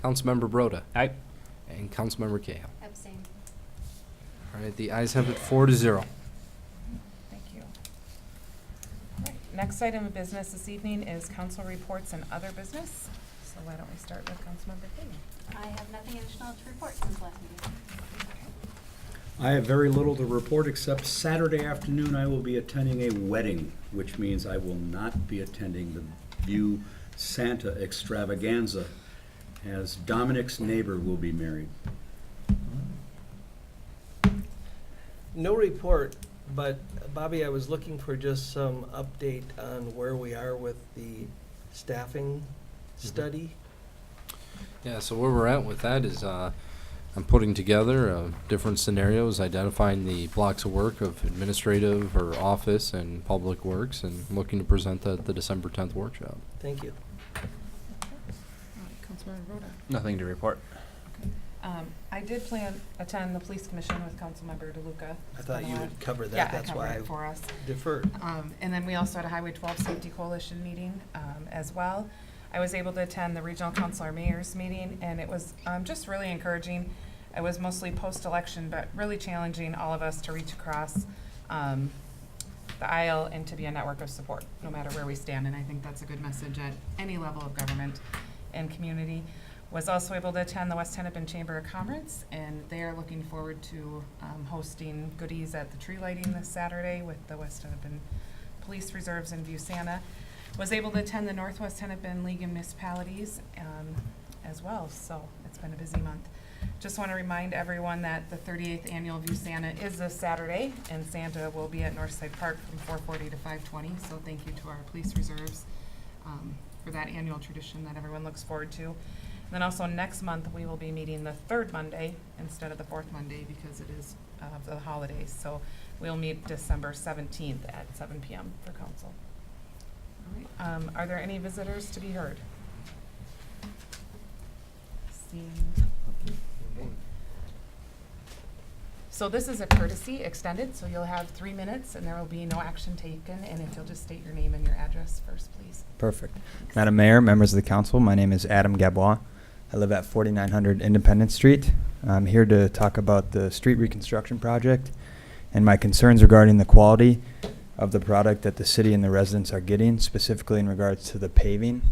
Councilmember Broda. Aye. And Councilmember Cahill. Abstain. All right, the ayes have it 4-0. Thank you. All right, next item of business this evening is council reports and other business. So why don't we start with Councilmember Cahill? I have nothing additional to report since last meeting. I have very little to report, except Saturday afternoon I will be attending a wedding, which means I will not be attending the View Santa extravaganza, as Dominic's neighbor will be married. No report, but Bobby, I was looking for just some update on where we are with the staffing study. Yeah, so where we're at with that is I'm putting together different scenarios, identifying the blocks of work of administrative or office and public works, and looking to present that at the December 10th workshop. Thank you. Councilmember Broda. Nothing to report. I did plan attend the police commission with Councilmember DeLuca. I thought you would cover that. Yeah, I That's covered why it for us. I deferred. And then we also had a Highway 12 Safety Coalition meeting as well. I was able to attend the Regional Councilor Mayor's meeting, and it was just really encouraging. It was mostly post-election, but really challenging all of us to reach across the aisle and to be a network of support, no matter where we stand. And I think that's a good message at any level of government and community. Was also able to attend the West Hennepin Chamber of Commerce, and they are looking forward to hosting goodies at the tree lighting this Saturday with the West Hennepin Police Reserves and View Santa. Was able to attend the Northwest Hennepin League of Municipalities as well, so it's been a busy month. Just want to remind everyone that the 38th Annual View Santa is this Saturday, and Santa will be at Northside Park from 4:40 to 5:20, so thank you to our police reserves for that annual tradition that everyone looks forward to. And then also next month, we will be meeting the third Monday instead of the fourth Monday because it is of the holidays. So we'll meet December 17th at 7 p.m. for council. All right. Are there any visitors to be heard? Seeing. So this is a courtesy extended, so you'll have 3 minutes and there will be no action taken. And if you'll just state your name and your address first, please. Perfect. Madam Mayor, members of the council, my name is Adam Gabois. I live at 4900 Independence Street. I'm here to talk about the street reconstruction project and my concerns regarding the quality of the product that the city and the residents are getting, specifically in regards to the paving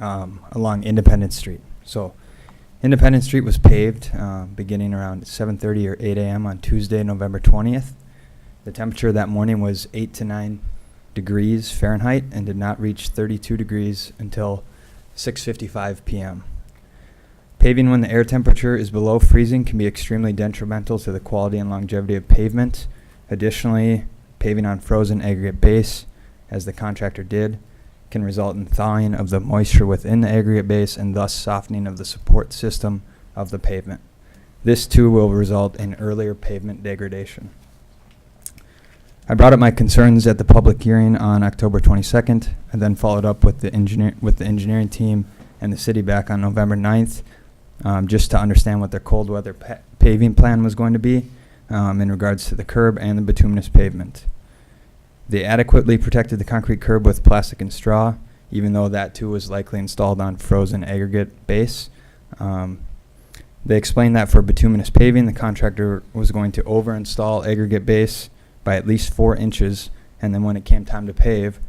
along Independence Street. So Independence Street was paved beginning around 7:30 or 8 a.m. on Tuesday, November 20th. The temperature that morning was 8 to 9 degrees Fahrenheit and did not reach 32 degrees until 6:55 p.m. Paving when the air temperature is below freezing can be extremely detrimental to the quality and longevity of pavement. Additionally, paving on frozen aggregate base, as the contractor did, can result in thawing of the moisture within the aggregate base and thus softening of the support system of the pavement. This too will result in earlier pavement degradation. I brought up my concerns at the public hearing on October 22nd, and then followed up with the engineering team and the city back on November 9th, just to understand what their cold weather paving plan was going to be in regards to the curb and the bituminous pavement. They adequately protected the concrete curb with plastic and straw, even though that too was likely installed on frozen aggregate base. They explained that for bituminous paving, the contractor was going to over-install aggregate base by at least 4 inches, and then when it came time to pave,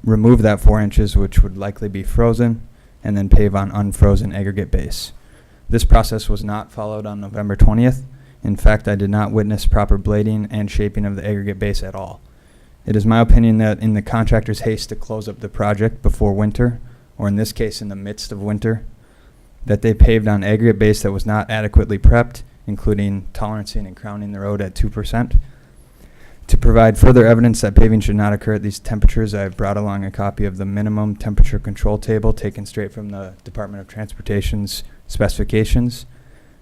remove that 4 inches, which would likely be frozen, and then pave on unfrozen aggregate base. This process was not followed on November 20th. In fact, I did not witness proper blading and shaping of the aggregate base at all. It is my opinion that in the contractor's haste to close up the project before winter, or in this case in the midst of winter, that they paved on aggregate base that was not adequately prepped, including tolerancing and crowning the road at 2%. To provide further evidence that paving should not occur at these temperatures, I have brought along a copy of the minimum temperature control table taken straight from the Department of Transportation's specifications.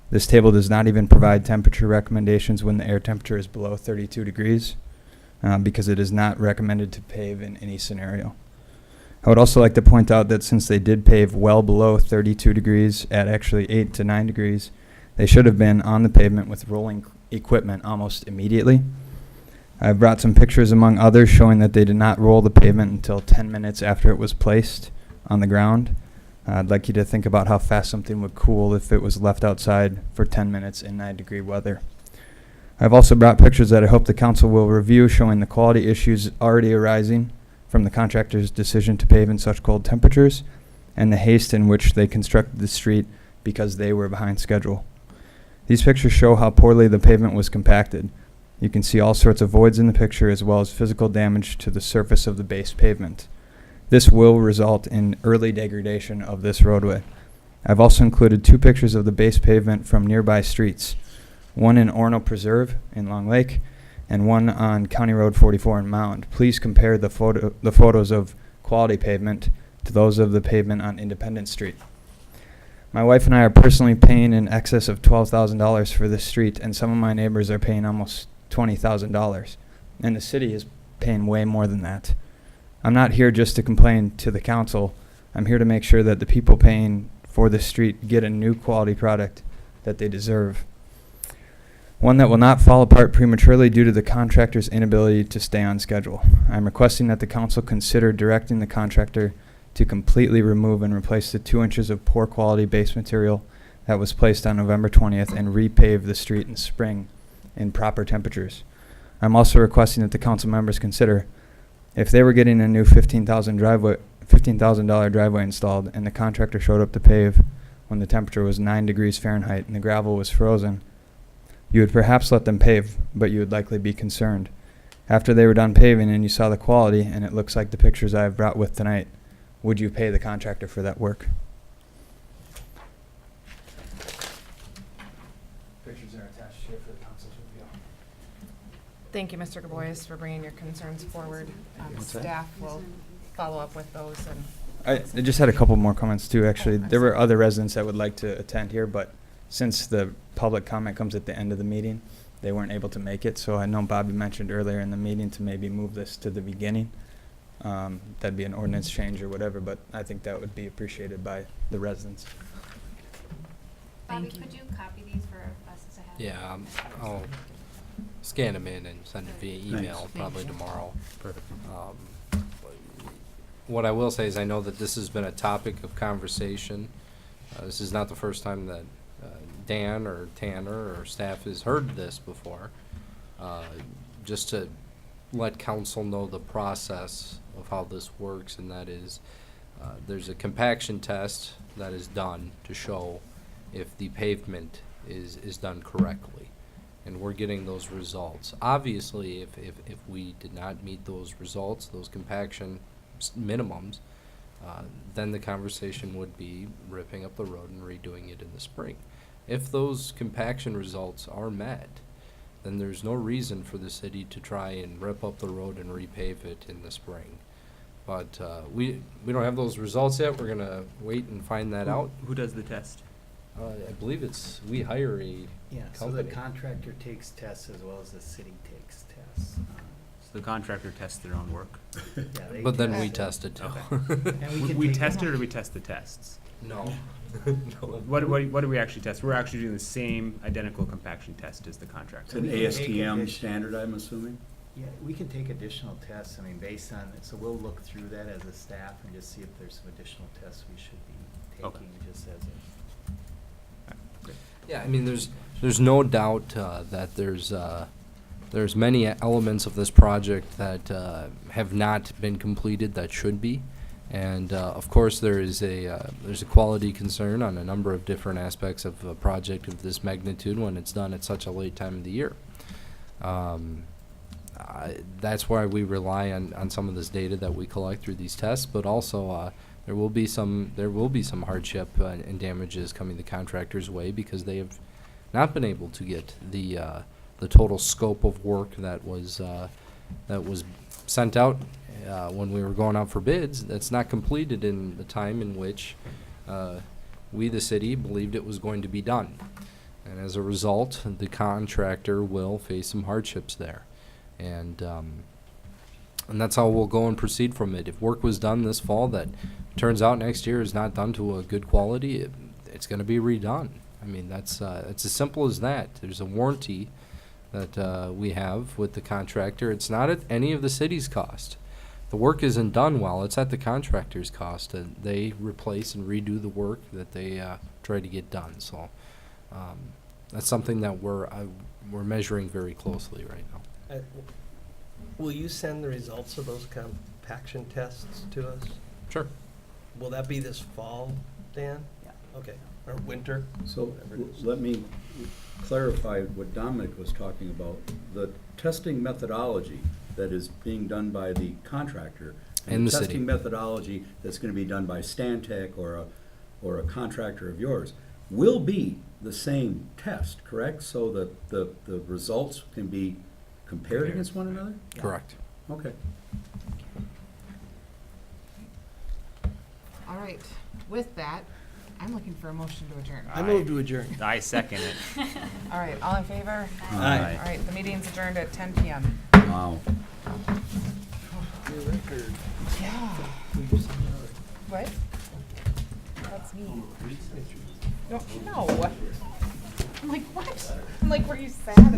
This table does not even provide temperature recommendations when the air temperature is below 32 degrees. Because it is not recommended to pave in any scenario. I would also like to point out that since they did pave well below 32 degrees at actually 8 to 9 degrees, they should have been on the pavement with rolling equipment almost immediately. I've brought some pictures among others showing that they did not roll the pavement until 10 minutes after it was placed on the ground. I'd like you to think about how fast something would cool if it was left outside for 10 minutes in 9-degree weather. I've also brought pictures that I hope the council will review showing the quality issues already arising from the contractor's decision to pave in such cold temperatures and the haste in which they constructed the street because they were behind schedule. These pictures show how poorly the pavement was compacted. You can see all sorts of voids in the picture as well as physical damage to the surface of the base pavement. This will result in early degradation of this roadway. I've also included 2 pictures of the base pavement from nearby streets, one in Orono Preserve in Long Lake and one on County Road 44 in Mound. Please compare the photos of quality pavement to those of the pavement on Independence Street. My wife and I are personally paying in excess of $12,000 for this street, and some of my neighbors are paying almost $20,000, and the city is paying way more than that. I'm not here just to complain to the council. I'm here to make sure that the people paying for this street get a new quality product that they deserve. One that will not fall apart prematurely due to the contractor's inability to stay on schedule. I'm requesting that the council consider directing the contractor to completely remove and replace the 2 inches of poor quality base material that was placed on November 20th and repave the street in spring in proper temperatures. I'm also requesting that the council members consider if they were getting a new $15,000 driveway installed and the contractor showed up to pave when the temperature was 9 degrees Fahrenheit and the gravel was frozen, you would perhaps let them pave, but you would likely be concerned. After they were done paving and you saw the quality, and it looks like the pictures I have brought with tonight, would you pay the contractor for that work? Pictures are attached here for the council's review. Thank you, Mr. Gaboyes, for bringing your concerns forward. What's that? Staff will follow up with those and. I just had a couple more comments too, actually. There were other residents that would like to attend here, but since the public comment comes at the end of the meeting, they weren't able to make it. So I know Bobby mentioned earlier in the meeting to maybe move this to the beginning. That'd be an ordinance change or whatever, but I think that would be appreciated by the residents. Bobby, Thank you. could you copy these for us to have? Yeah, I'll scan them in and send it via email Thanks. probably Thank you. tomorrow. What I will say is I know that this has been a topic of conversation. This is not the first time that Dan or Tanner or staff has heard this before. Just to let council know the process of how this works, and that is there's a compaction test that is done to show if the pavement is done correctly. And we're getting those results. Obviously, if we did not meet those results, those compaction minimums, then the conversation would be ripping up the road and redoing it in the spring. If those compaction results are met, then there's no reason for the city to try and rip up the road and repave it in the spring. But we don't have those results yet. We're gonna wait and find that out. Who does the test? I believe we hire a Yeah, so the company. contractor takes tests as well as the city takes tests. So the contractor tests their own work. Yeah, they But then we test test it too. And we can We take test it- it or do we test the tests? No. What do we actually test? We're actually doing the same identical compaction test as the It's contractor. an We can take ASTM addition- standard, I'm assuming? Yeah, we can take additional tests, I mean, based on, so we'll look through that as a staff and just see if there's some additional tests we should be Okay. taking, just as a. Great. Yeah, I mean, there's no doubt that there's many elements of this project that have not been completed that should be, and of course there's a quality concern on a number of different aspects of a project of this magnitude when it's done at such a late time of the year. That's why we rely on some of this data that we collect through these tests, but also there will be some hardship and damages coming the contractor's way because they have not been able to get the total scope of work that was sent out when we were going out for bids. That's not completed in the time in which we, the city, believed it was going to be done. And as a result, the contractor will face some hardships there. And that's how we'll go and proceed from it. If work was done this fall that turns out next year is not done to a good quality, it's going to be redone. I mean, it's as simple as that. There's a warranty that we have with the contractor. It's not at any of the city's cost. the work isn't done well, it's at the contractor's cost, and they replace and redo the work that they try to get done. So that's something that we're measuring very closely right now. Will you send the results of those compaction tests to us? Sure. Will that be this fall, Dan? Yeah. Okay, or winter? So Whatever it is. let me clarify what Dominic was talking about. The testing methodology that is being done by the contractor And the city. testing methodology that's going to be done by Stantec or a contractor of yours will be the same test, correct? So that the results can be compared against one another? Correct. Okay. All right, with that, I'm looking for a motion to adjourn. I move to adjourn. I second it. All right, all in favor? Aye. All right, the meeting's adjourned at 10 PM. Wow. Your record. Yeah. What? That's me. No, I'm like, what? I'm like, were you sad?